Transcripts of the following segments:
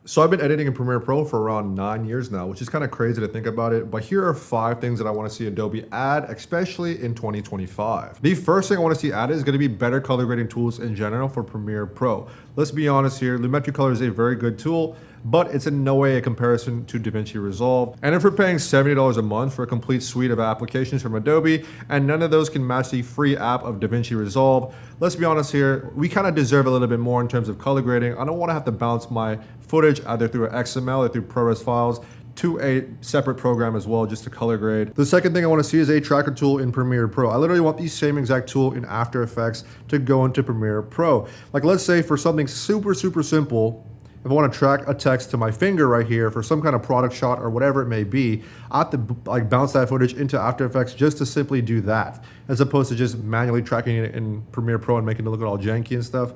So I've been editing in Premiere Pro for around 9 years now, which is kind of crazy to think about it. But here are 5 things that I want to see Adobe add, especially in 2025. The first thing I want to see added is going to be better color grading tools in general for Premiere Pro. Let's be honest here, Lumetri Color is a very good tool, but it's in no way a comparison to DaVinci Resolve. And if we're paying $70 a month for a complete suite of applications from Adobe, and none of those can match the free app of DaVinci Resolve, let's be honest here, we kind of deserve a little bit more in terms of color grading. I don't want to have to bounce my footage either through an XML or through ProRes files to a separate program as well, just to color grade. The second thing I want to see is a tracker tool in Premiere Pro. I literally want the same exact tool in After Effects to go into Premiere Pro. Like, let's say for something super simple, if I want to track a text to my finger right here for some kind of product shot or whatever it may be, I have to like bounce that footage into After Effects just to simply do that, as opposed to just manually tracking it in Premiere Pro and making it look all janky and stuff.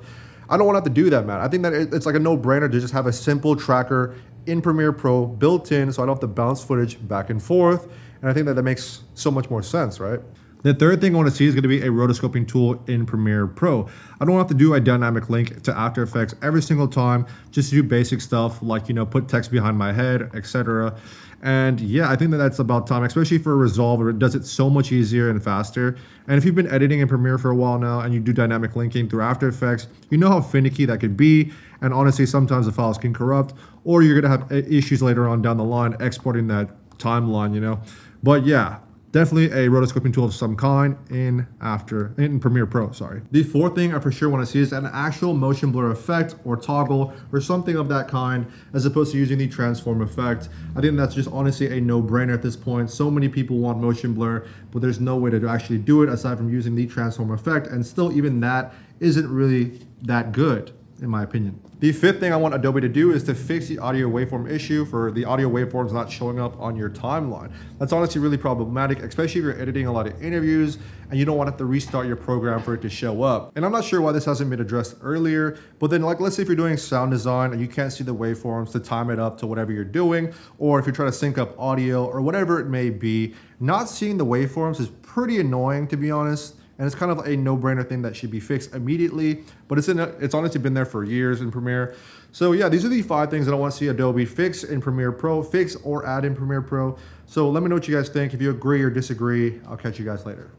I don't want to have to do that, man. I think that it's like a no-brainer to just have a simple tracker in Premiere Pro built in, so I don't have to bounce footage back and forth. And I think that makes so much more sense, right? The third thing I want to see is going to be a rotoscoping tool in Premiere Pro. I don't have to do a dynamic link to After Effects every single time, just to do basic stuff like, you know, put text behind my head, etc. And yeah, I think that that's about time, especially for Resolve, where it does it so much easier and faster. And if you've been editing in Premiere for a while now and you do dynamic linking through After Effects, you know how finicky that could be. And honestly, sometimes the files can corrupt, or you're going to have issues later on down the line exporting that timeline, you know. But yeah, definitely a rotoscoping tool of some kind in Premiere Pro, sorry. The fourth thing I for sure want to see is an actual motion blur effect or toggle or something of that kind, as opposed to using the transform effect. I think that's just honestly a no-brainer at this point. So many people want motion blur, but there's no way to actually do it aside from using the transform effect, and still even that isn't really that good, in my opinion. The fifth thing I want Adobe to do is to fix the audio waveform issue for the audio waveforms not showing up on your timeline. That's honestly really problematic, especially if you're editing a lot of interviews and you don't want to have to restart your program for it to show up. And I'm not sure why this hasn't been addressed earlier, but then like, let's say if you're doing sound design and you can't see the waveforms to time it up to whatever you're doing, or if you're trying to sync up audio or whatever it may be, not seeing the waveforms is pretty annoying, to be honest. And it's kind of a no-brainer thing that should be fixed immediately, but it's honestly been there for years in Premiere. So yeah, these are the 5 things that I want to see Adobe fix in Premiere Pro, fix or add in Premiere Pro. So let me know what you guys think. If you agree or disagree, I'll catch you guys later.